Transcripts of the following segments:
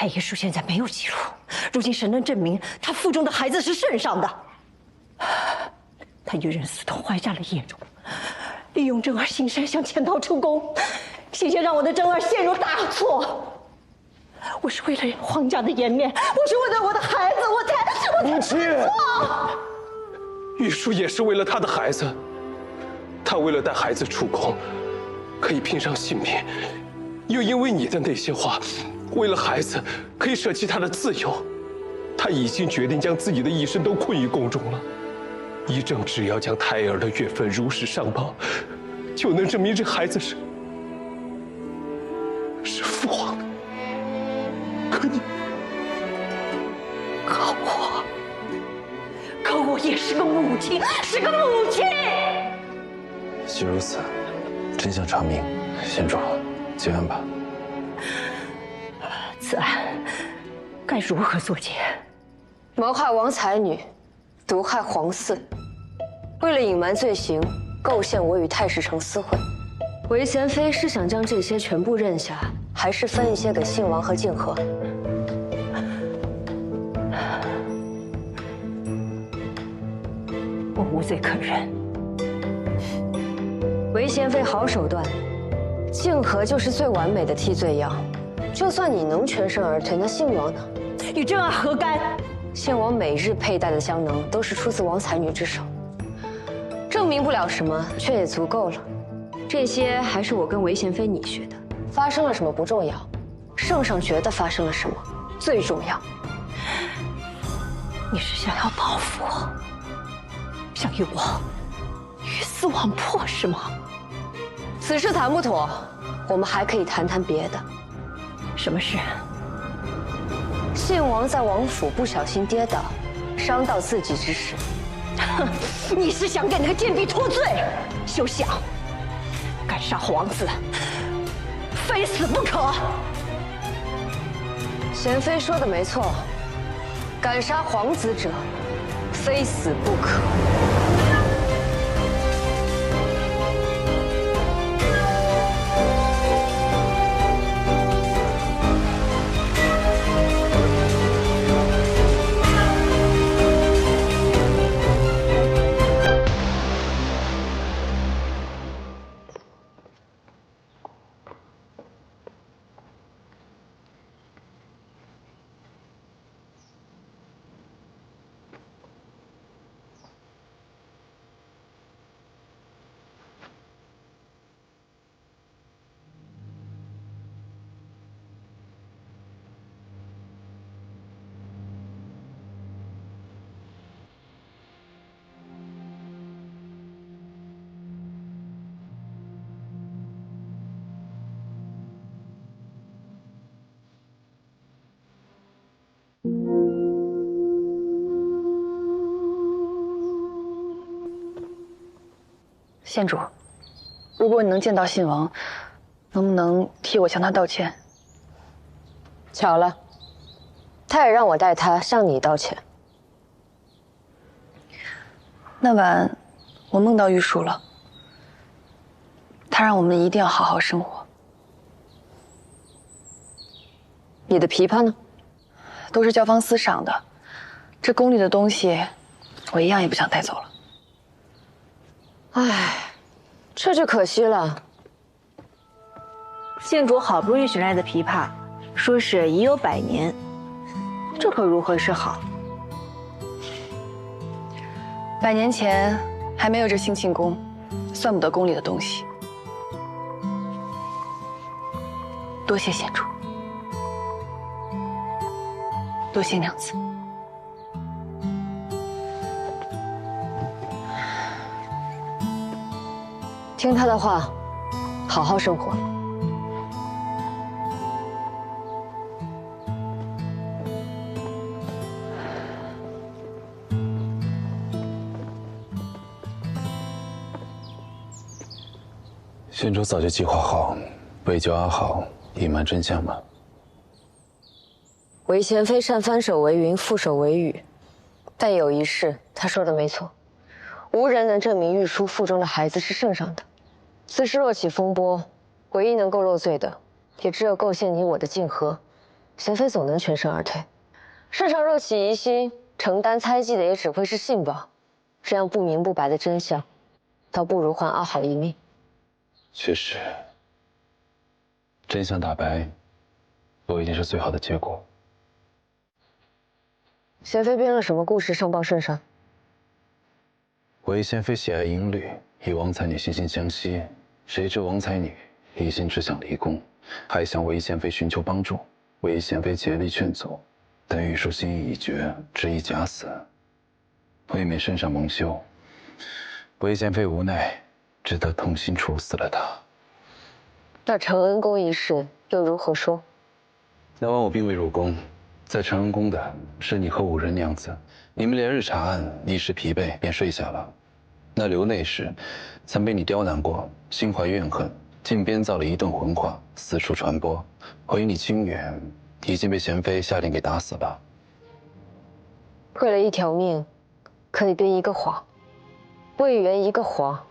太医书现在没有记录，如今神能证明他腹中的孩子是圣上的。他与人私通，怀下了叶种，利用真儿行善，想潜逃出宫，险些让我的真儿陷入大错。我是为了皇家的颜面，我是为了我的孩子，我才母亲，玉树也是为了他的孩子，他为了带孩子出宫，可以拼上性命，又因为你的那些话，为了孩子可以舍弃他的自由，他已经决定将自己的一生都困于宫中了。医正只要将胎儿的月份如实上报，就能证明这孩子是父皇的。可你，可我也是个母亲，是个母亲。既如此，真相查明，县主结案吧。此案该如何作结？谋害王才女，毒害皇嗣，为了隐瞒罪行，构陷我与太史丞私会。韦贤妃是想将这些全部认下，还是分一些给信王和静和？我无罪可认。韦贤妃好手段，静和就是最完美的替罪羊。就算你能全身而退，那信王呢？与真儿何干？信王每日佩戴的香能都是出自王才女之手，证明不了什么，却也足够了。这些还是我跟韦贤妃你学的。发生了什么不重要，圣上觉得发生了什么最重要。你是想要报复我，想与我鱼死网破是吗？此事谈不妥，我们还可以谈谈别的。什么事？信王在王府不小心跌倒，伤到自己之事。你是想给那个贱婢脱罪？休想！敢杀皇子，非死不可！贤妃说的没错，敢杀皇子者，非死不可。县主，如果你能见到信王，能不能替我向他道歉？巧了，他也让我代他向你道歉。那晚我梦到玉树了，他让我们一定要好好生活。你的琵琶呢？都是教坊司赏的，这宫里的东西，我一样也不想带走了。唉，这就可惜了。县主好不容易寻来的琵琶，说是已有100年，这可如何是好100年前还没有这兴庆宫，算不得宫里的东西。多谢县主，多谢娘子。听他的话，好好生活。县主早就计划好为救阿好隐瞒真相吗？韦贤妃善翻手为云，覆手为雨，但有一事，她说的没错，无人能证明玉书腹中的孩子是圣上的。此事若起风波，唯一能够落罪的，也只有构陷你我的静和，贤妃总能全身而退。擅长热起疑心、承担猜忌的也只会是信宝，这样不明不白的真相，倒不如换阿好一命。确实，真相大白，都已经是最好的结果。贤妃编了什么故事上报圣上？韦贤妃喜爱音律，与王才女惺惺相惜，谁知王才女一心只想离宫，还向韦贤妃寻求帮助。韦贤妃竭力劝阻，但玉树心意已决，执意假死，未免身上蒙羞。韦贤妃无奈，只得痛心处死了他。那承恩宫一事又如何说？那晚我并未入宫，在承恩宫的是你和五人娘子，你们连日查案，一时疲惫便睡下了。那刘内侍曾被你刁难过，心怀怨恨，竟编造了一段混话，四处传播，回你清远已经被贤妃下令给打死了。为了一条命，可以编一个谎；为圆一个谎，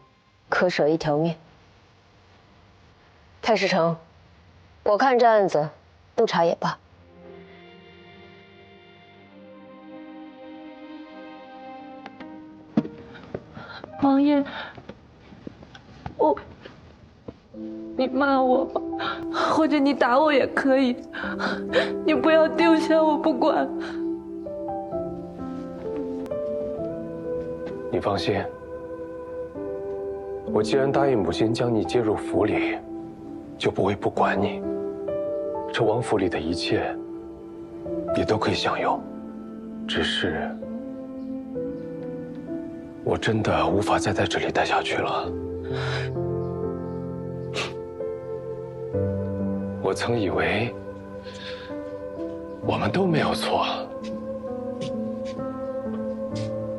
可舍一条命。太师承，我看这案子不查也罢。王爷，你骂我吧，或者你打我也可以，你不要丢下我不管。你放心，我既然答应母亲将你接入府里，就不会不管你。这王府里的一切，你都可以享有。只是，我真的无法再在这里待下去了。我曾以为我们都没有错，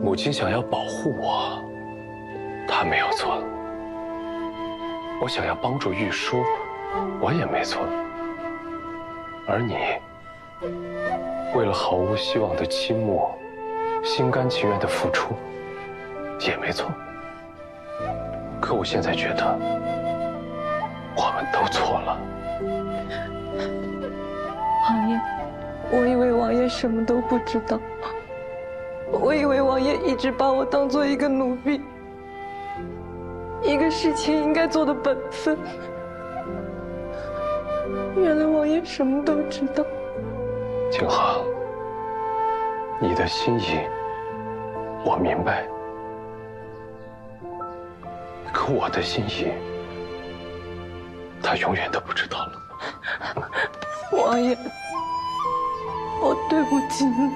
母亲想要保护我，她没有错；我想要帮助玉书，我也没错。而你为了毫无希望的倾慕，心甘情愿的付出，也没错。可我现在觉得，我们都错了。王爷，我以为王爷什么都不知道，我以为王爷一直把我当做一个奴婢，一个事情应该做的本分。原来王爷什么都知道。景航，你的心意我明白，可我的心意，他永远都不知道了。王爷，我对不起你。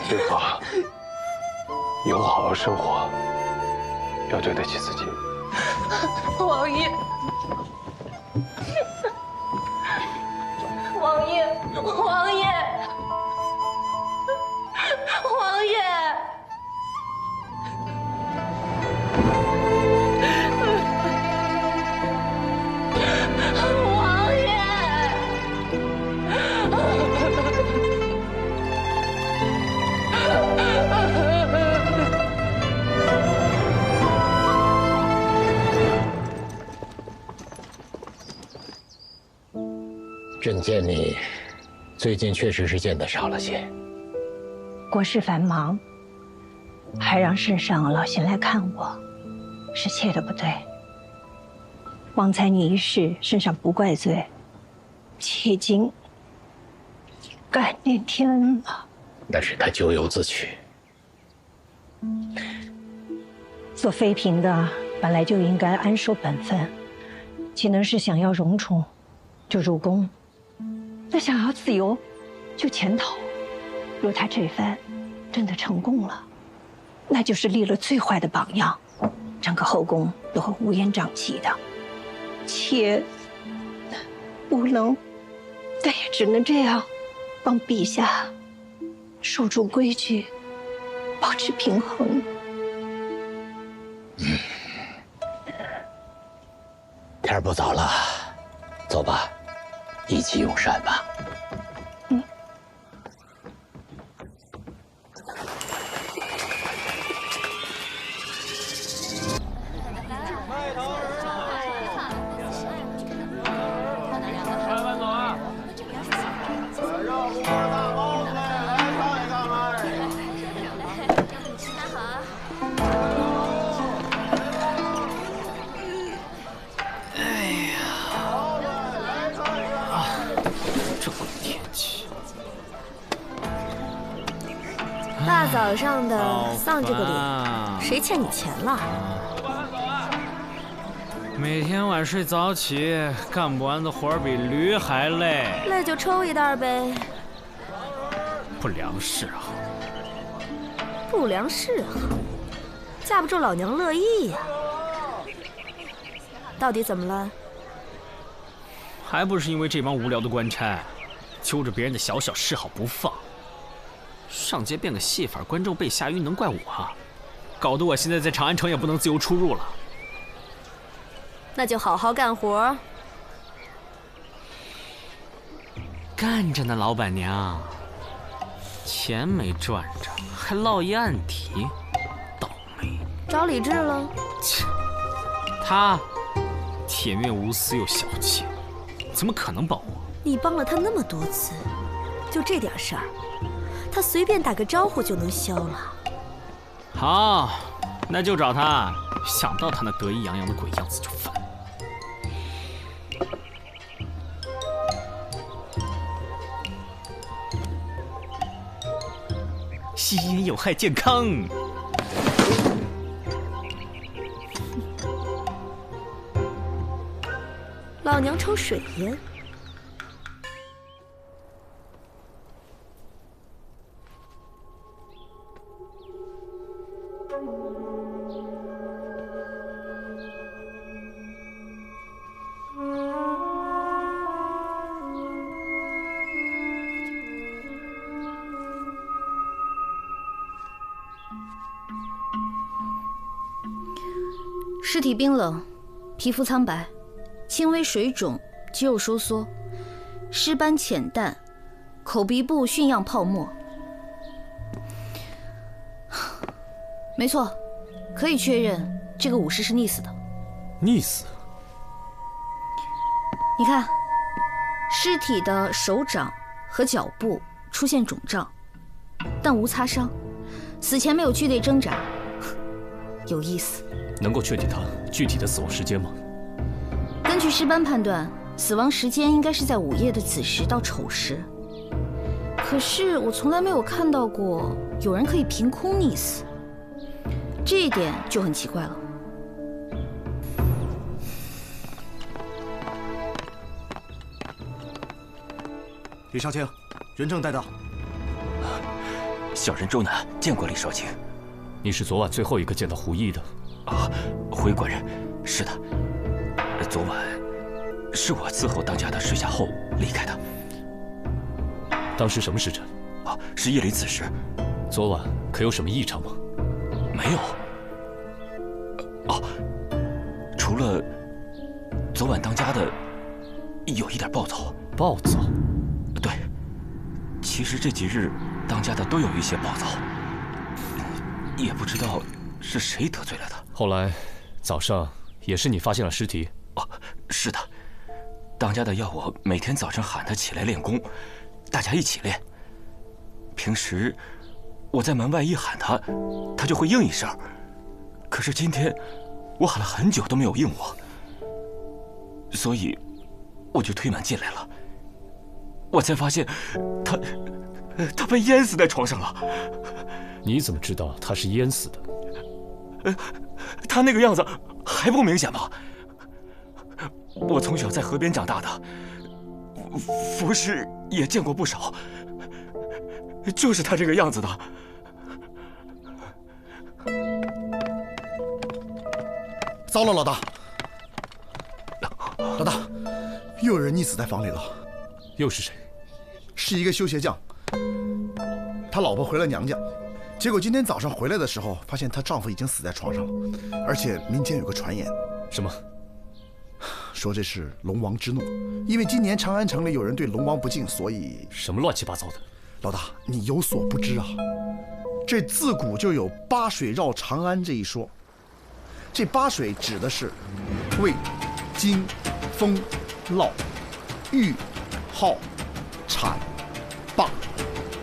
景航，以后好好生活，要对得起自己。王爷，王爷，王爷，王爷。朕见你最近确实是见得少了些。国事繁忙，还让圣上老先来看我，是妾的不对。王才女一事，圣上不怪罪，妾已经感念天恩了。那是他咎由自取。做妃嫔的本来就应该安守本分，岂能是想要荣宠就入宫？那想要自由就潜逃。若他这番真的成功了，那就是立了最坏的榜样，整个后宫都会乌烟瘴气的。妾无能，但也只能这样，帮陛下守住规矩，保持平衡。天儿不早了，走吧，一起用膳吧。早上的丧这个脸，谁欠你钱了？每天晚睡早起，干不完的活比驴还累。累就抽一袋呗。不良嗜好。不良嗜好，架不住老娘乐意呀。到底怎么了？还不是因为这帮无聊的官差，揪着别人的小小嗜好不放。上街变个戏法，观众被吓晕，能怪我？搞得我现在在长安城也不能自由出入了。那就好好干活。干着呢，老板娘。钱没赚着，还落一案底，倒霉。找李治了？切，他铁面无私又小气，怎么可能保我？你帮了他那么多次，就这点事儿，他随便打个招呼就能消了。好，那就找他。想到他那得意洋洋的鬼样子就烦。吸烟有害健康。老娘抽水烟。尸体冰冷，皮肤苍白，轻微水肿，肌肉收缩，尸斑浅淡，口鼻部熏样泡沫。没错，可以确认这个武士是溺死的。溺死？你看，尸体的手掌和脚部出现肿胀，但无擦伤，死前没有剧烈挣扎，有意思。能够确定他具体的死亡时间吗？根据尸斑判断，死亡时间应该是在午夜的子时到丑时。可是我从来没有看到过有人可以凭空溺死，这一点就很奇怪了。李少卿，人证带到。小人周南见过李少卿。你是昨晚最后一个见到胡毅的？啊，回官人，是的。昨晚是我伺候当家的睡下后离开的。当时什么时辰？啊，是夜里子时。昨晚可有什么异常吗？没有。哦，除了昨晚当家的有一点暴躁。暴躁？对，其实这几日当家的都有一些暴躁，也不知道是谁得罪了他。后来早上也是你发现了尸体？哦，是的。当家的要我每天早上喊他起来练功，大家一起练。平时我在门外一喊他，他就会应一声。可是今天我喊了很久都没有应我，所以我就推门进来了。我才发现他被淹死在床上了。你怎么知道他是淹死的？他那个样子还不明显吗？我从小在河边长大的，服尸也见过不少，就是他这个样子的。糟了，老大！老大，又有人溺死在房里了。又是谁？是一个修鞋匠，他老婆回了娘家，结果今天早上回来的时候，发现她丈夫已经死在床上了，而且民间有个传言。什么？说这是龙王之怒，因为今年长安城里有人对龙王不敬，所以……什么乱七八糟的？老大，你有所不知啊，这自古就有八水绕长安这一说。这八水指的是渭、荆、沣、涝、豫、浩、阐、灞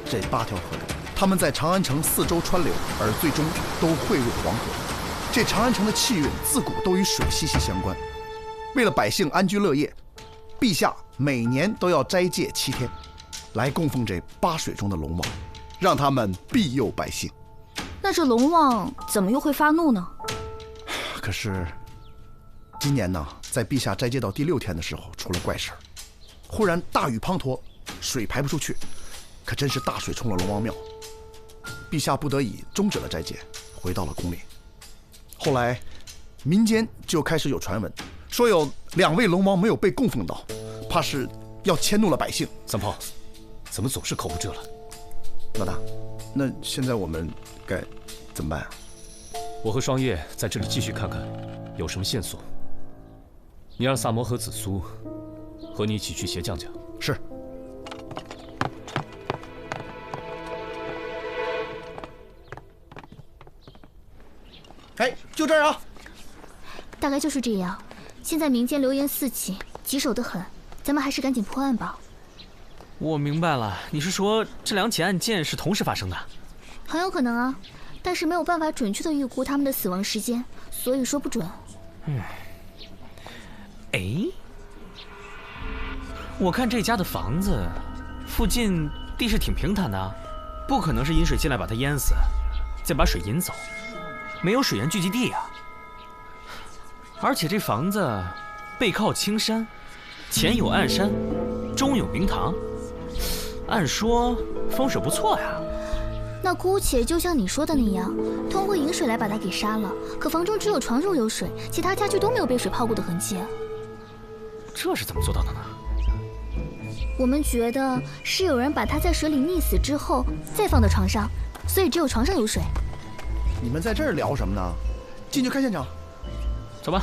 这8条河流，它们在长安城4周穿流，而最终都汇入黄河。这长安城的气运自古都与水息息相关。为了百姓安居乐业，陛下每年都要斋戒7天，来供奉这8水中的龙王，让他们庇佑百姓。那这龙王怎么又会发怒呢？可是，今年呢，在陛下斋戒到第6天的时候，出了怪事儿。忽然大雨滂沱，水排不出去，可真是大水冲了龙王庙。陛下不得已终止了斋戒，回到了宫里。后来，民间就开始有传闻，说有2位龙王没有被供奉到，怕是要迁怒了百姓。三炮，怎么总是口无遮拦？老大，那现在我们该怎么办啊？我和双叶在这里继续看看，有什么线索。你让萨摩和紫苏和你一起去协将将。是。哎，就这儿啊！大概就是这样。现在民间流言四起，棘手得很，咱们还是赶紧破案吧。我明白了，你是说这2起案件是同时发生的？很有可能啊，但是没有办法准确的预估他们的死亡时间，所以说不准。哎，我看这家的房子附近地势挺平坦的，不可能是引水进来把它淹死，再把水引走，没有水源聚集地啊。而且这房子背靠青山，前有暗山，中有明堂，按说风水不错呀。那姑且就像你说的那样，通过引水来把它给杀了。可房中只有床褥有水，其他家具都没有被水泡过的痕迹。这是怎么做到的呢？我们觉得是有人把它在水里溺死之后再放到床上，所以只有床上有水。你们在这儿聊什么呢？进去看现场。走吧。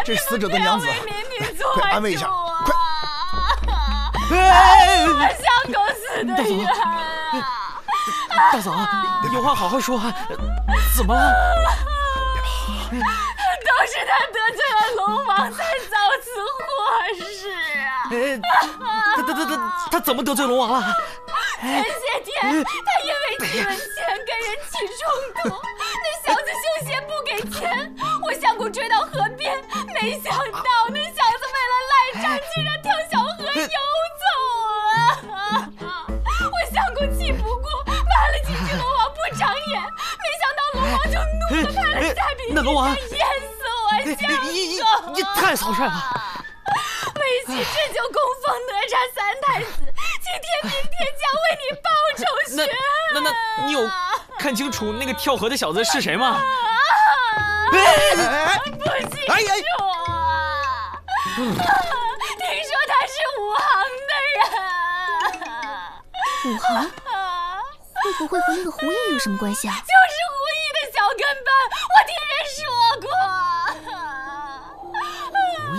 这是死者的娘子，快安慰一下，快！像狗死的人啊！大嫂，有话好好说，怎么了？都是他得罪了龙王，才造此祸事啊！他怎么得罪龙王了？前些天他因为提了钱跟人起冲突，那小子凶险不给钱，我相公追到河边，没想到那小子为了赖账，竟然跳小河游走啊！我相公气不过，骂了几句龙王不长眼，没想到龙王就怒了，派了下笔那龙王淹死我相公！你太草率了！为妻这就供奉哪吒三太子，今天明天将为你报仇雪恨。那你有看清楚那个跳河的小子是谁吗？不清楚啊！听说他是武行的人。武行？会不会和那个胡毅有什么关系啊？就是胡毅的小跟班，我听人说过。胡毅。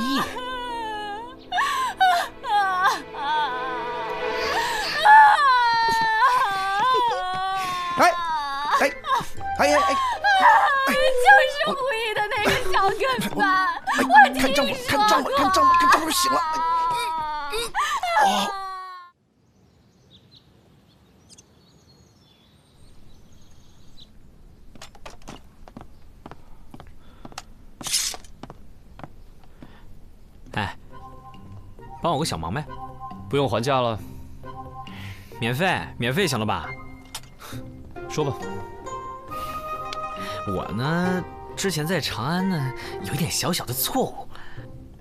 就是胡毅的那个小跟班，我听说过。看账目醒了。哎，帮我个小忙呗。不用还价了。免费行了吧？说吧。我呢，之前在长安呢，有一点小小的错误。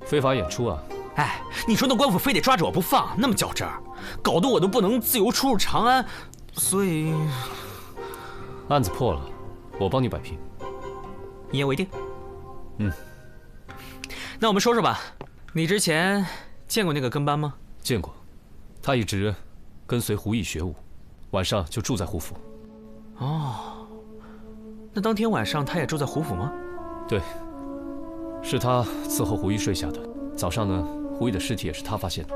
非法演出啊？哎，你说那官府非得抓着我不放，那么较真儿，搞得我都不能自由出入长安，所以案子破了，我帮你摆平。一言为定。嗯。那我们说说吧，你之前见过那个跟班吗？见过，他一直跟随胡毅学武，晚上就住在胡府。哦。那当天晚上他也住在胡府吗？对，是他伺候胡一睡下的。早上呢，胡一的尸体也是他发现的。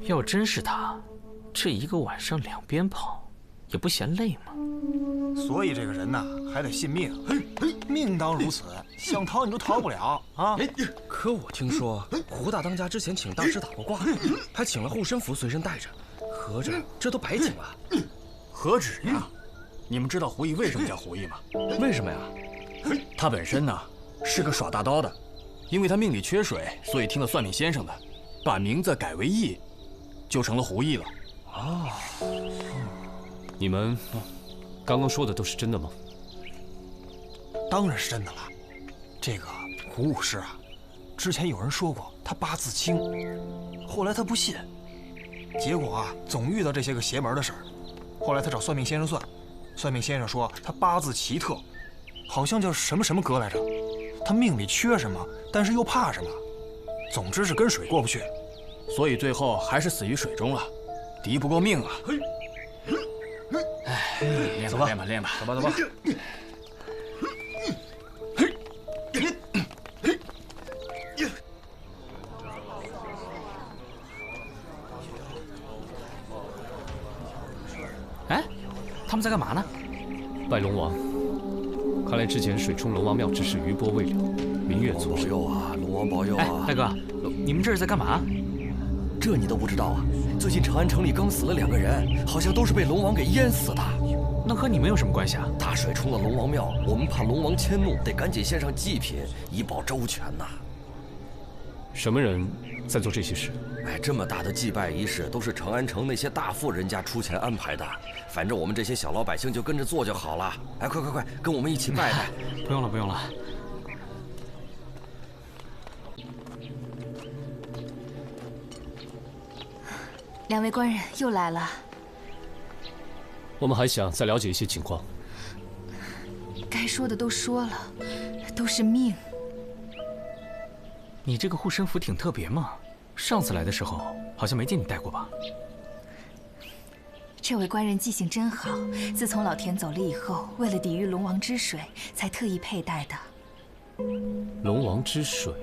要真是他，这一个晚上两边跑，也不嫌累吗？所以这个人呐，还得信命。命当如此，想逃你都逃不了啊！可我听说胡大当家之前请大师打过卦，还请了护身符随身带着，合着这都白请了。何止呀！你们知道胡毅为什么叫胡毅吗？为什么呀？他本身呢是个耍大刀的，因为他命里缺水，所以听了算命先生的，把名字改为毅，就成了胡毅了。哦，你们刚刚说的都是真的吗？当然是真的了。这个胡武师啊，之前有人说过他八字轻，后来他不信，结果啊总遇到这些个邪门的事儿。后来他找算命先生算，算命先生说他八字奇特，好像叫什么什么格来着，他命里缺什么，但是又怕什么，总之是跟水过不去，所以最后还是死于水中了，敌不过命啊。哎，练吧练吧练吧，走吧走吧。哎，他们在干嘛呢？拜龙王。看来之前水冲龙王庙之事余波未了，明月左右啊，龙王保佑啊！哎，大哥，你们这是在干嘛？这你都不知道啊？最近长安城里刚死了2个人，好像都是被龙王给淹死的。那和你们有什么关系啊？大水冲了龙王庙，我们怕龙王迁怒，得赶紧献上祭品，以保周全呐。什么人在做这些事？哎，这么大的祭拜仪式都是长安城那些大富人家出钱安排的，反正我们这些小老百姓就跟着做就好了。哎，快快快，跟我们一起拜拜。不用了，不用了。2位官人又来了。我们还想再了解一些情况。该说的都说了，都是命。你这个护身符挺特别嘛，上次来的时候好像没见你带过吧？这位官人记性真好，自从老田走了以后，为了抵御龙王之水，才特意佩戴的。龙王之水，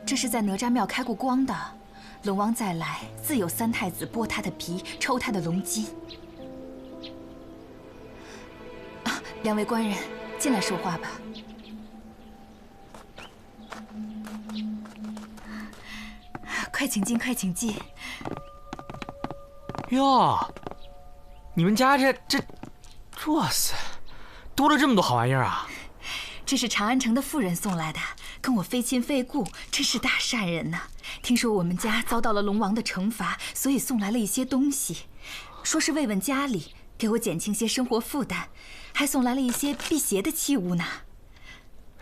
这是在哪吒庙开过光的。龙王再来，自有3太子剥他的皮，抽他的龙筋。啊，2位官人，进来说话吧。快请进，快请进。哟，你们家这，哇塞，多了这么多好玩意儿啊！这是长安城的妇人送来的，跟我非亲非故，真是大善人呐。听说我们家遭到了龙王的惩罚，所以送来了一些东西，说是慰问家里，给我减轻些生活负担，还送来了一些辟邪的器物呢。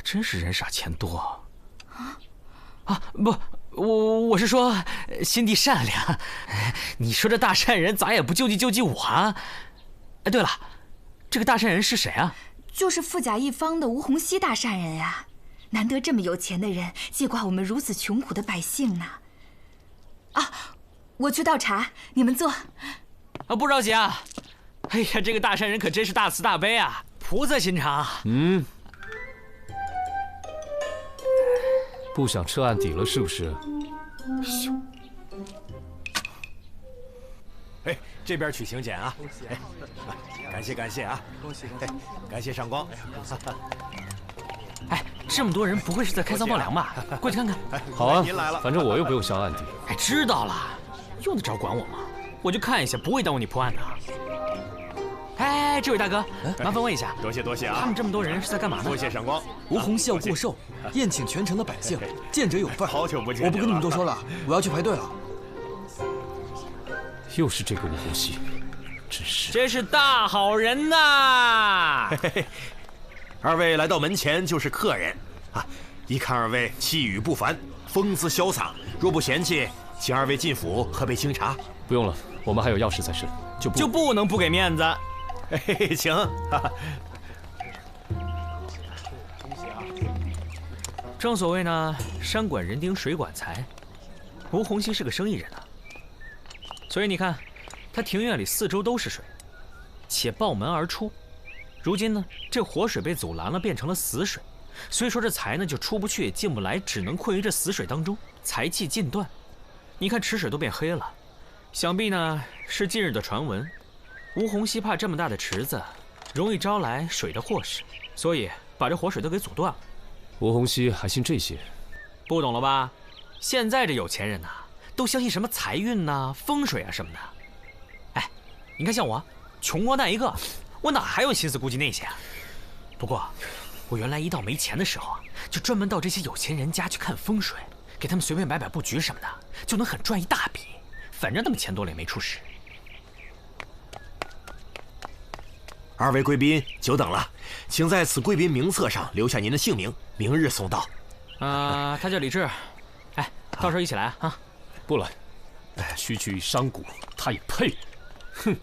真是人傻钱多啊！不，我是说心地善良。你说这大善人咋也不救济我啊？哎，对了，这个大善人是谁啊？就是富甲一方的吴洪熙大善人呀。难得这么有钱的人接挂我们如此穷苦的百姓呢。啊，我去倒茶，你们坐。啊，不着急啊。哎呀，这个大善人可真是大慈大悲啊，菩萨心肠。嗯，不想撤案底了是不是？哎，这边取请柬啊！哎，感谢啊！恭喜！哎，感谢上光。哎，这么多人，不会是在开仓放粮吧？过去看看。好啊，您来了，反正我又不用销案底。哎，知道了，用得着管我吗？我就看一下，不会耽误你破案的。哎，这位大哥，麻烦问一下，多谢啊！他们这么多人是在干嘛呢？多谢上光。吴洪熙要过寿，宴请全城的百姓，见者有份。好久不见，我不跟你们多说了，我要去排队了。又是这个吴洪熙，真是大好人呐！二位来到门前就是客人啊！一看二位气宇不凡，风姿潇洒，若不嫌弃，请二位进府喝杯清茶。不用了，我们还有要事在身，就不能不给面子。嘿，请。正所谓呢，山管人丁，水管财。吴洪熙是个生意人啊，所以你看，他庭院里4周都是水，且抱门而出。如今呢，这活水被阻拦了，变成了死水，所以说这财呢就出不去也进不来，只能困于这死水当中，财气尽断。你看池水都变黑了，想必呢是近日的传闻。吴洪熙怕这么大的池子容易招来水的祸事，所以把这活水都给阻断了。吴洪熙还信这些？不懂了吧？现在这有钱人呐，都相信什么财运呐、风水啊什么的。哎，你看像我，穷光蛋一个，我哪还有心思顾及那些啊？不过，我原来一到没钱的时候啊，就专门到这些有钱人家去看风水，给他们随便摆摆布局什么的，就能很赚一大笔。反正他们钱多了也没出事。二位贵宾久等了，请在此贵宾名册上留下您的姓名，明日送到。他叫李志，哎，到时候一起来啊！不来，区区商贾，他也配？哼，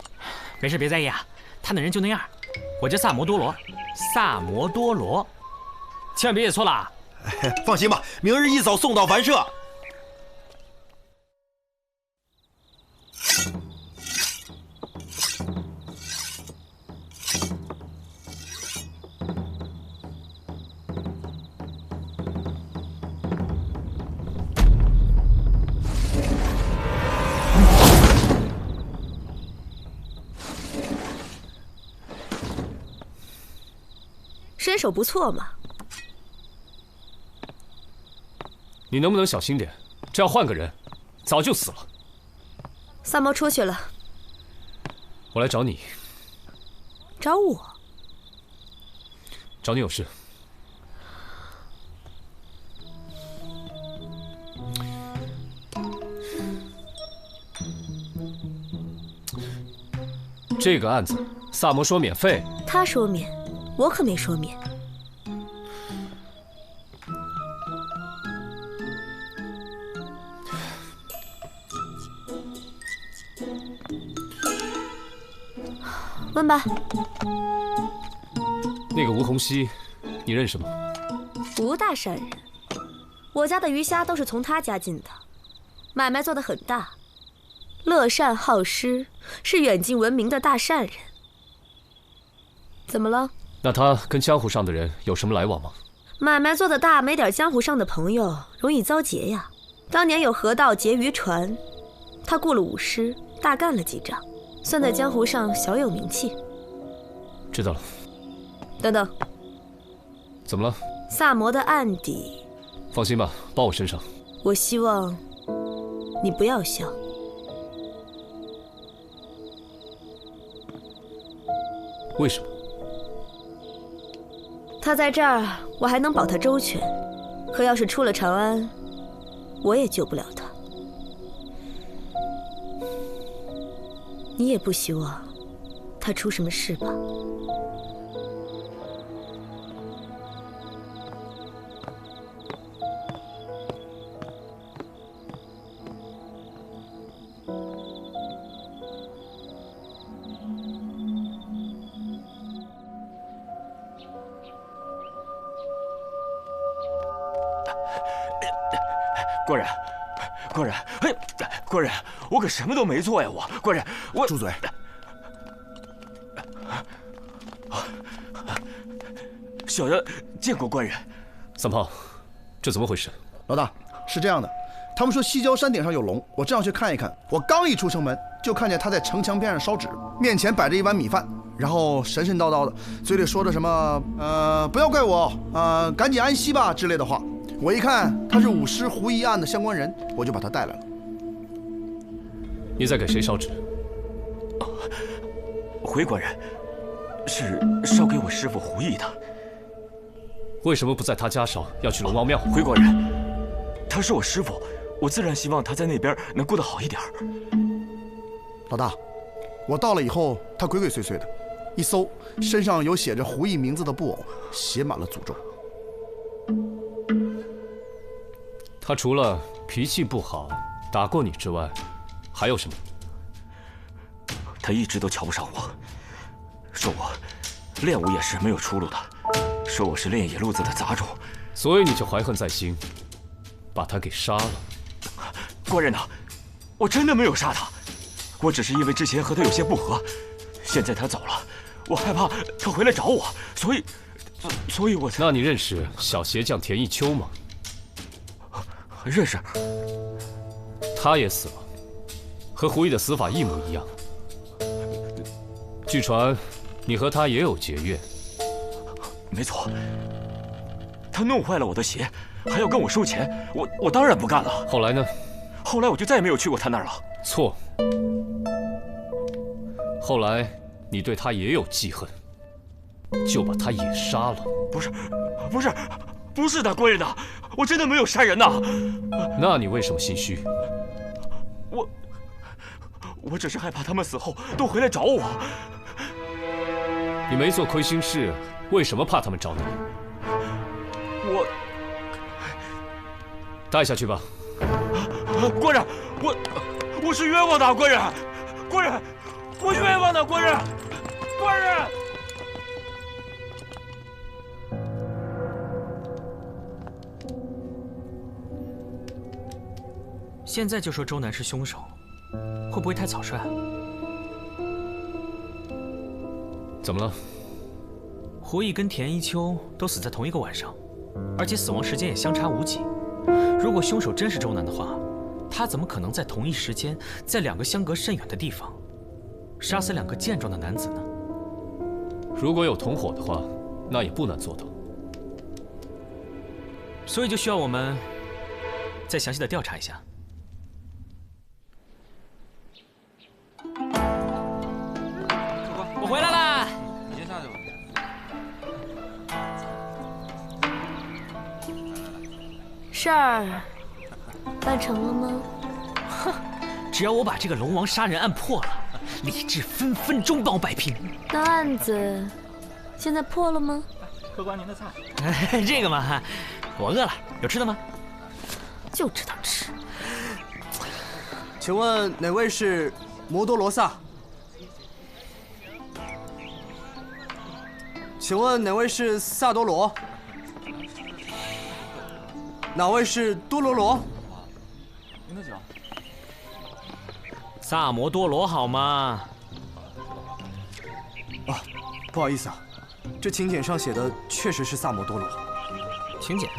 没事，别在意啊，他那人就那样。我叫萨摩多罗，萨摩多罗，千万别写错了啊！放心吧，明日一早送到凡社。身手不错嘛。你能不能小心点？这要换个人，早就死了。萨摩出去了。我来找你。找我？找你有事。这个案子，萨摩说免费。他说免，我可没说免。问吧。那个吴洪熙，你认识吗？吴大善人，我家的鱼虾都是从他家进的，买卖做得很大，乐善好施，是远近闻名的大善人。怎么了？那他跟江湖上的人有什么来往吗？买卖做得大，没点江湖上的朋友，容易遭劫呀。当年有河道劫渔船，他雇了武师，大干了几仗，算在江湖上小有名气。知道了。等等，怎么了？萨摩的案底，放心吧，包我身上。我希望你不要笑。为什么？他在这儿，我还能保他周全；可要是出了长安，我也救不了他。你也不希望他出什么事吧？官人，官人，哎，官人，我可什么都没做呀！官人，我住嘴！小的见过官人。三胖，这怎么回事？老大，是这样的，他们说西郊山顶上有龙，我正要去看一看。我刚一出城门，就看见他在城墙边上烧纸，面前摆着一碗米饭，然后神神叨叨的，嘴里说着什么不要怪我赶紧安息吧之类的话。我一看他是武师胡一案的相关人，我就把他带来了。你在给谁烧纸？回官人，是烧给我师父胡毅的。为什么不在他家烧，要去龙王庙？回官人，他是我师父，我自然希望他在那边能过得好一点。老大，我到了以后，他鬼鬼祟祟的，一搜身上有写着胡毅名字的布偶，写满了诅咒。他除了脾气不好，打过你之外，还有什么？他一直都瞧不上我，说我练武也是没有出路的，说我是练野路子的杂种，所以你就怀恨在心，把他给杀了。官人呐，我真的没有杀他，我只是因为之前和他有些不和，现在他走了，我害怕他回来找我，所以我才……那你认识小鞋匠田一秋吗？认识。他也死了，和胡毅的死法一模一样。据传，你和他也有结怨。没错，他弄坏了我的鞋，还要跟我收钱，我当然不干了。后来呢？后来我就再也没有去过他那儿了。错。后来你对他也有记恨，就把他也杀了。不是他官人的，我真的没有杀人呐。那你为什么心虚？我只是害怕他们死后都回来找我。你没做亏心事，为什么怕他们找你？带下去吧。官人，我是冤枉的，官人，我冤枉的，官人。现在就说周南是凶手，会不会太草率？怎么了？胡毅跟田一秋都死在同一个晚上，而且死亡时间也相差无几。如果凶手真是周南的话，他怎么可能在同一时间，在2个相隔甚远的地方，杀死2个健壮的男子呢？如果有同伙的话，那也不难做到。所以就需要我们再详细的调查一下。我回来啦！你先下去吧。事儿办成了吗？哼，只要我把这个龙王杀人案破了，李治分分钟帮我摆平。那案子现在破了吗？客官，您的菜。这个嘛，我饿了，有吃的吗？就知道吃。请问哪位是摩多罗萨？请问哪位是萨多罗？哪位是多罗罗？您的酒。萨摩多罗好吗？啊，不好意思啊，这请柬上写的确实是萨摩多罗。请柬？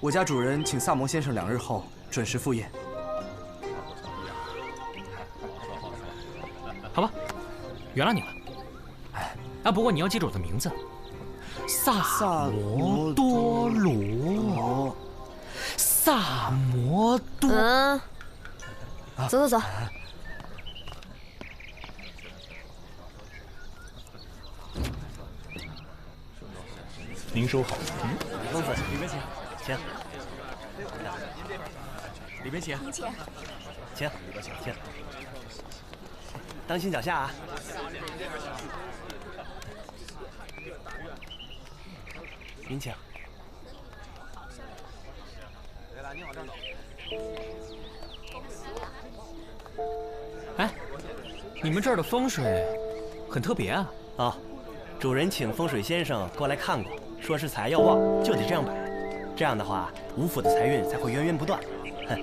我家主人请萨摩先生2日后准时赴宴。好吧，原谅你了。啊，不过你要记住我的名字，萨摩多罗。萨摩多。走。您收好。公子，里面请，请。里面请，请。当心脚下啊！您请。哎，你们这儿的风水很特别啊！哦，主人请风水先生过来看过，说是财要旺就得这样摆，这样的话吴府的财运才会源源不断。哼。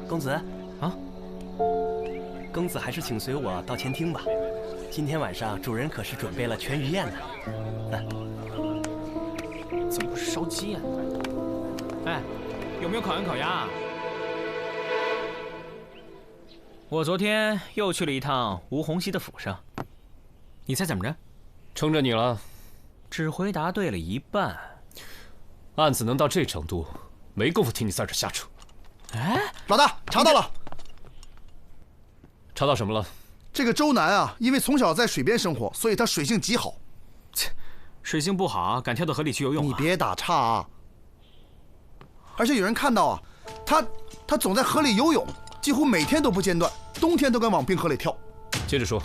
公子，啊，公子还是请随我到前厅吧。今天晚上主人可是准备了全鱼宴呢。怎么不是烧鸡呀？哎，有没有烤羊烤鸭？我昨天又去了一趟吴红熙的府上，你猜怎么着？撑着你了。只回答对了一半。案子能到这程度，没工夫听你在这瞎扯。哎，老大，查到了。查到什么了？这个周南啊，因为从小在水边生活，所以他水性极好。切，水性不好，敢跳到河里去游泳？你别打岔啊！而且有人看到啊，他总在河里游泳，几乎每天都不间断，冬天都敢往冰河里跳。接着说。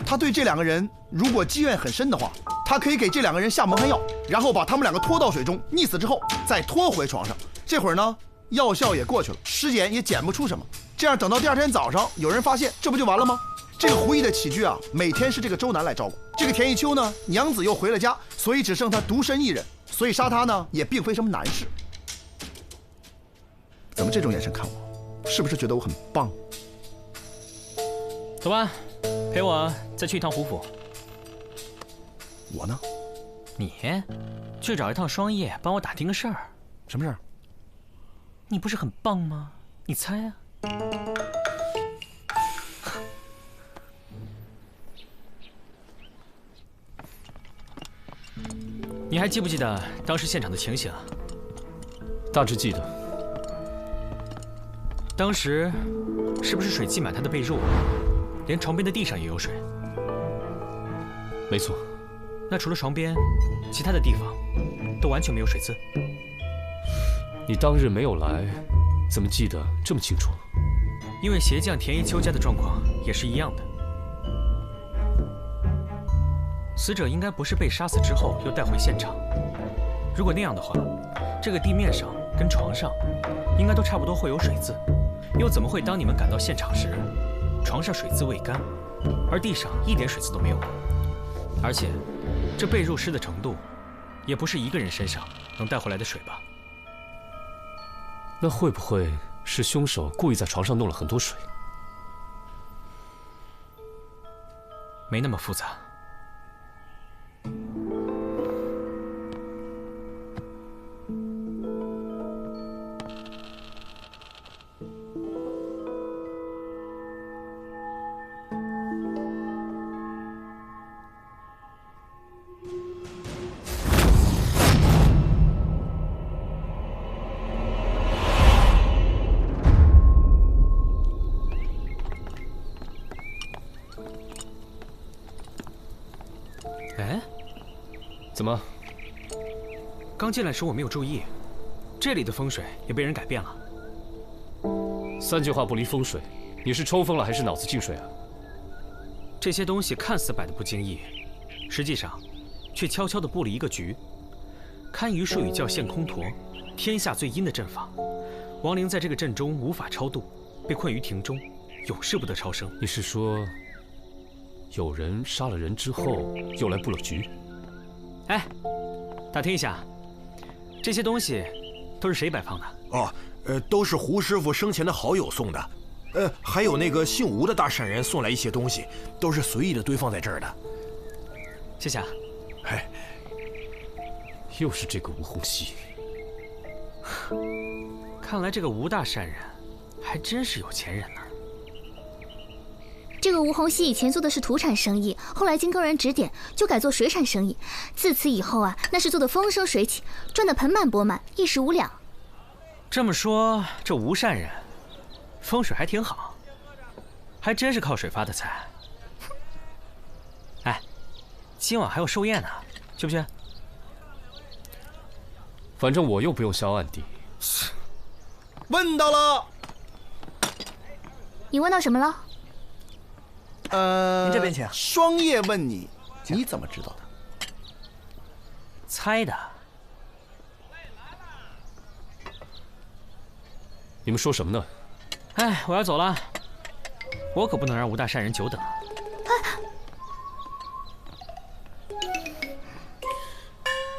他对这2个人如果积怨很深的话，他可以给这2个人下蒙汗药，然后把他们2个拖到水中溺死之后，再拖回床上。这会儿呢，药效也过去了，尸检也检不出什么。这样等到第2天早上，有人发现，这不就完了吗？这个胡毅的起居啊，每天是这个周南来照顾。这个田一秋呢，娘子又回了家，所以只剩他独身一人，所以杀他呢，也并非什么难事。怎么这种眼神看我？是不是觉得我很棒？走吧，陪我再去一趟胡府。我呢？你去找一趟双叶，帮我打听个事儿。什么事儿？你不是很棒吗？你猜啊。你还记不记得当时现场的情形？大致记得。当时是不是水积满他的被褥，连床边的地上也有水？没错。那除了床边，其他的地方都完全没有水渍。你当日没有来，怎么记得这么清楚？因为鞋匠田一秋家的状况也是一样的。死者应该不是被杀死之后又带回现场。如果那样的话，这个地面上跟床上应该都差不多会有水渍，又怎么会当你们赶到现场时，床上水渍未干，而地上一点水渍都没有？而且，这被褥湿的程度，也不是一个人身上能带回来的水吧？那会不会是凶手故意在床上弄了很多水？没那么复杂。哎，怎么？刚进来时我没有注意，这里的风水也被人改变了。3句话不离风水，你是抽风了还是脑子进水啊？这些东西看似摆得不经意，实际上却悄悄地布了一个局。堪舆术语叫现空陀，天下最阴的阵法。亡灵在这个阵中无法超度，被困于庭中，永世不得超生。你是说，有人杀了人之后又来布了局？哎，打听一下，这些东西都是谁摆放的？哦，都是胡师傅生前的好友送的。还有那个姓吴的大善人送来一些东西，都是随意的堆放在这儿的。谢谢啊。哎，又是这个吴洪熙。看来这个吴大善人还真是有钱人呢。这个吴洪熙以前做的是土产生意，后来经高人指点，就改做水产生意。自此以后啊，那是做的风生水起，赚得盆满钵满，一时无两。这么说，这吴善人风水还挺好，还真是靠水发的财。哎，今晚还有寿宴呢，去不去？反正我又不用销暗地。问到了。你问到什么了？您这边请。双叶问你，你怎么知道的？猜的。你们说什么呢？哎，我要走了，我可不能让吴大善人久等。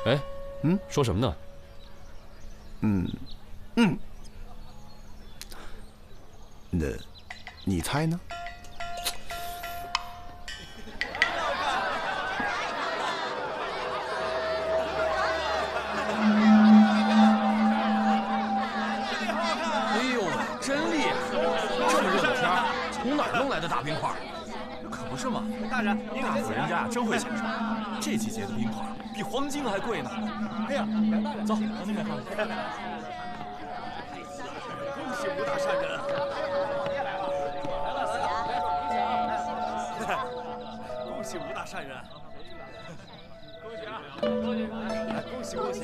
哎，说什么呢？那，你猜呢？哎呦，真厉害！这么热的天儿，从哪儿弄来的大冰块？可不是嘛，大人，大户人家真会享受。这季节的冰块比黄金还贵呢。哎呀，走，往那边看看。恭喜吴大善人！恭喜吴大善人！恭喜啊！恭喜恭喜！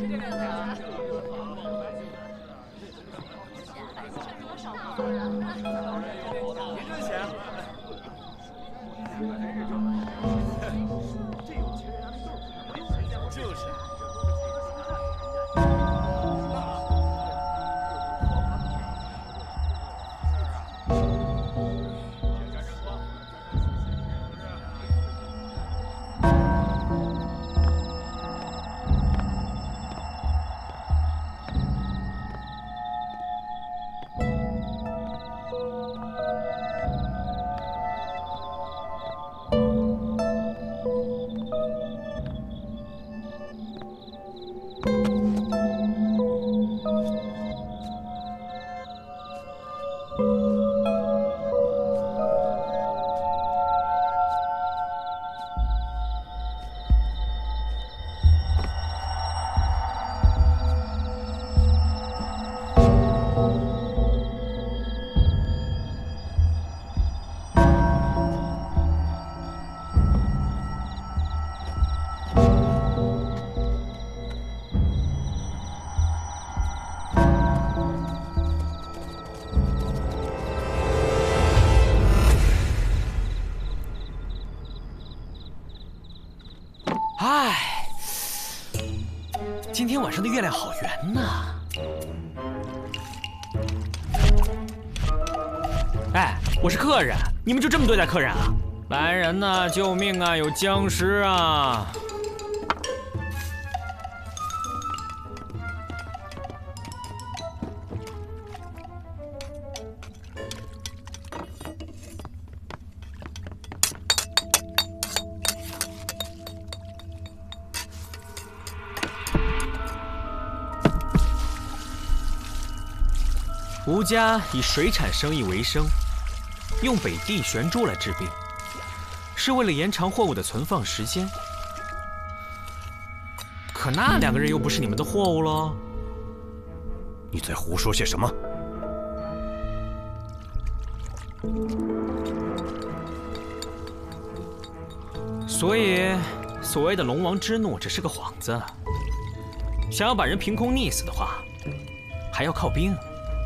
别赚钱。就是。唉，今天晚上的月亮好圆呐。哎，我是客人，你们就这么对待客人啊？来人呐，救命啊！有僵尸啊！吴家以水产生意为生，用北地玄珠来治病，是为了延长货物的存放时间。可那2个人又不是你们的货物喽。你在胡说些什么？所以，所谓的龙王之怒只是个幌子。想要把人凭空溺死的话，还要靠冰。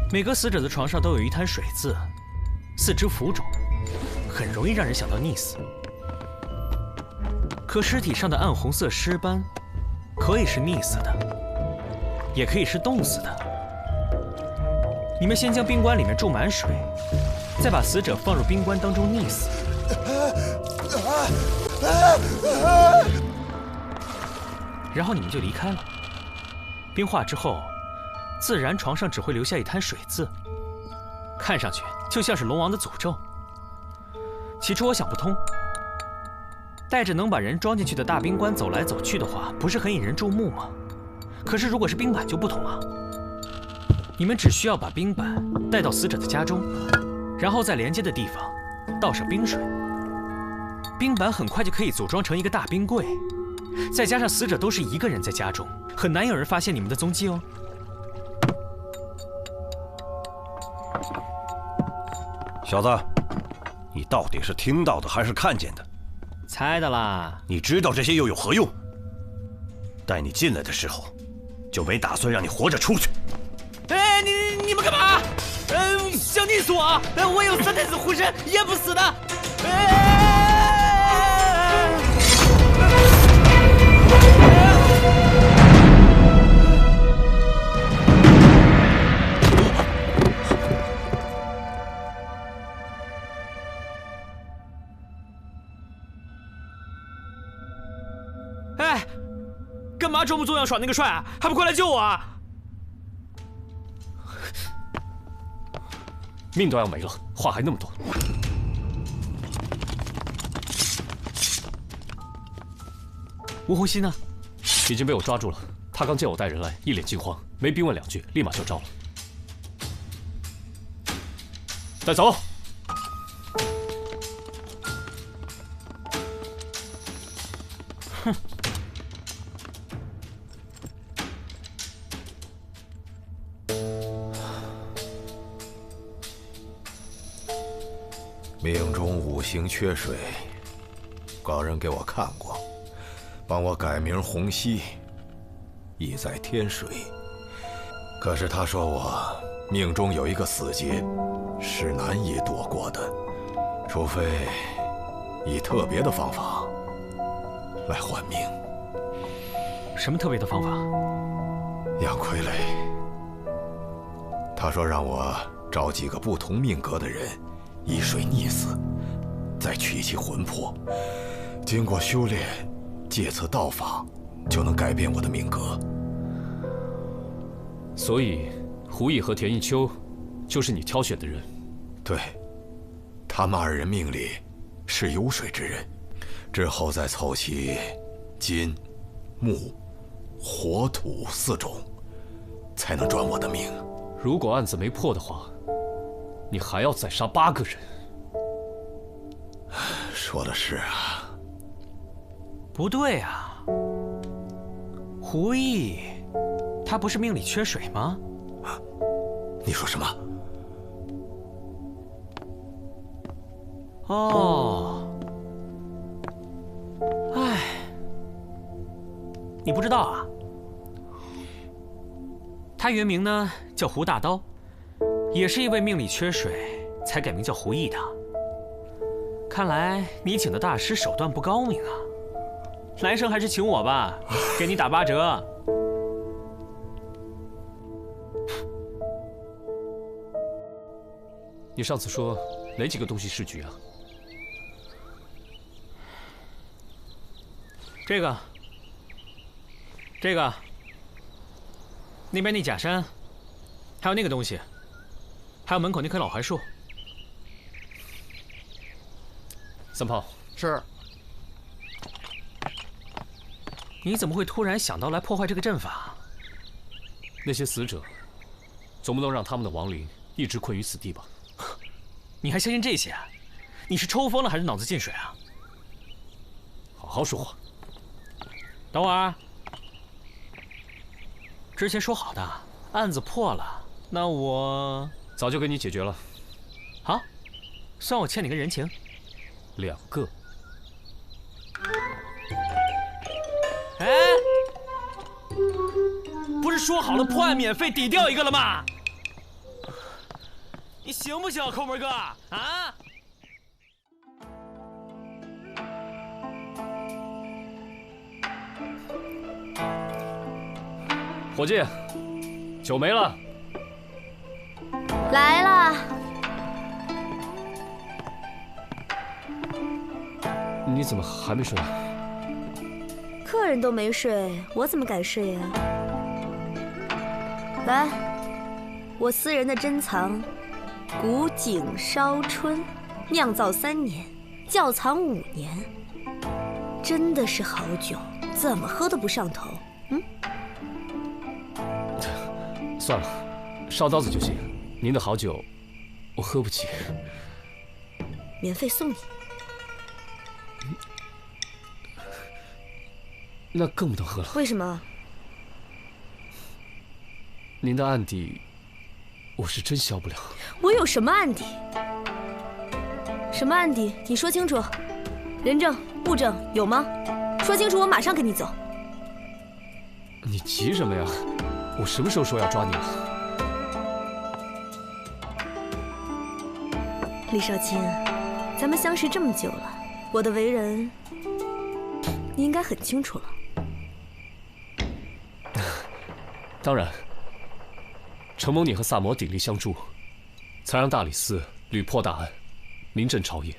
每个死者的床上都有一滩水渍，四肢浮肿，很容易让人想到溺死。可尸体上的暗红色尸斑，可以是溺死的，也可以是冻死的。你们先将冰棺里面注满水，再把死者放入冰棺当中溺死。然后你们就离开了。冰化之后，自然床上只会留下一滩水渍，看上去就像是龙王的诅咒。起初我想不通，带着能把人装进去的大冰棺走来走去的话，不是很引人注目吗？可是如果是冰板就不同了，你们只需要把冰板带到死者的家中，然后在连接的地方倒上冰水，冰板很快就可以组装成一个大冰柜。再加上死者都是一个人在家中，很难有人发现你们的踪迹哦。小子，你到底是听到的还是看见的？猜的啦。你知道这些又有何用？带你进来的时候，就没打算让你活着出去。哎，你们干嘛？想溺死我？我有3太子护身，淹不死的。哎，干嘛装模作样耍那个帅啊？还不快来救我啊！命都要没了，话还那么多。吴红熙呢？已经被我抓住了。他刚见我带人来，一脸惊慌，没逼问2句，立马就招了。带走。哼。命中5行缺水，高人给我看过，帮我改名洪熙，意在天水。可是他说我命中有一个死劫，是难以躲过的，除非以特别的方法来换命。什么特别的方法？杨傀儡，他说让我找几个不同命格的人，以水溺死，再取其魂魄，经过修炼，借此道法，就能改变我的命格。所以，胡毅和田一秋，就是你挑选的人。对，他们2人命里是有水之人，之后再凑齐金、木、火、土4种，才能转我的命。如果案子没破的话，你还要再杀8个人。说的是啊。不对啊，胡毅，他不是命里缺水吗？你说什么？哦，哎，你不知道啊？他原名呢叫胡大刀，也是因为命里缺水才改名叫胡毅的。看来你请的大师手段不高明啊。来生还是请我吧，给你打8折。你上次说哪几个东西是局啊？这个，那边那假山，还有那个东西，还有门口那棵老槐树。三炮是。你怎么会突然想到来破坏这个阵法？那些死者，总不能让他们的亡灵一直困于此地吧？你还相信这些？你是抽风了还是脑子进水啊？好好说话。等会儿，之前说好的案子破了，那我早就给你解决了。好，算我欠你个人情。2个。哎，不是说好了破案免费抵掉1个了吗？你行不行，抠门哥啊？伙计，酒没了。来了。你怎么还没睡啊？客人都没睡，我怎么敢睡呀？来，我私人的珍藏，古井烧春，酿造3年，窖藏5年，真的是好酒，怎么喝都不上头。算了，烧刀子就行。您的好酒，我喝不起。免费送你。那更不能喝了。为什么？您的案底，我是真消不了。我有什么案底？什么案底？你说清楚。人证、物证有吗？说清楚，我马上跟你走。你急什么呀？我什么时候说要抓你了？李少卿，咱们相识这么久了，我的为人，你应该很清楚了。当然，承蒙你和萨摩鼎力相助，才让大理寺屡破大案，名震朝野。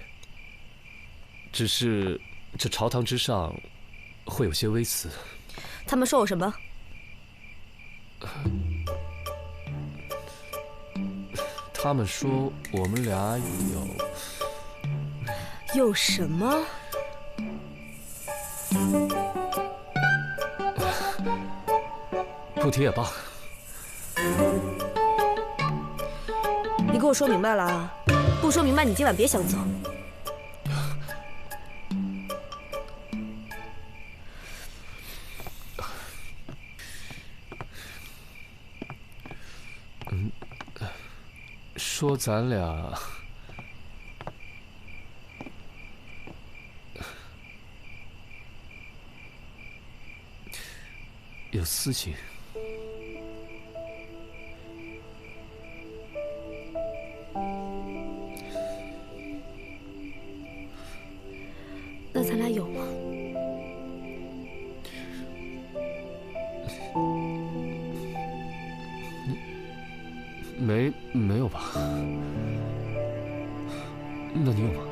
只是这朝堂之上，会有些微词。他们说我什么？他们说我们俩有什么？不提也罢。你给我说明白了啊！不说明白，你今晚别想走。说咱俩有私情。那咱俩有吗？没有吧？那你有吗？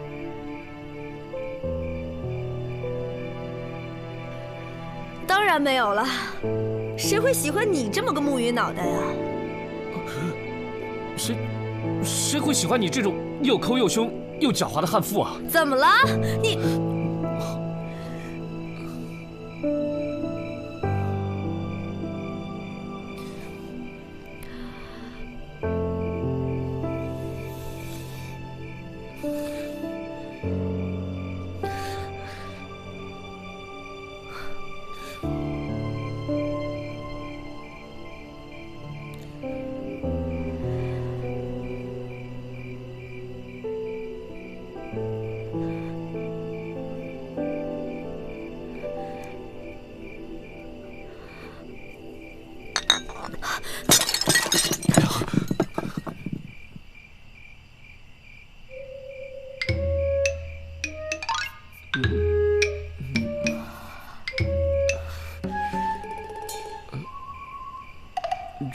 当然没有了，谁会喜欢你这么个木鱼脑袋呀？谁会喜欢你这种又抠又凶又狡猾的悍妇啊？怎么了？你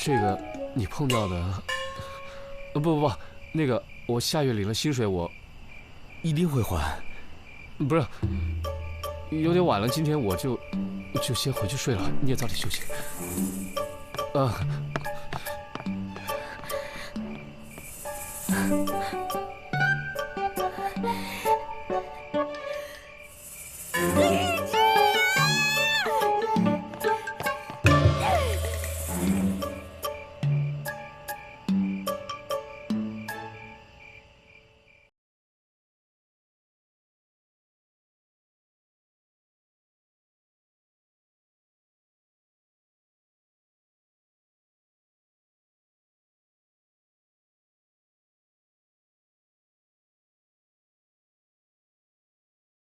这个你碰到的，不，那个我下月领了薪水，我一定会还。不是，有点晚了，今天我就先回去睡了，你也早点休息。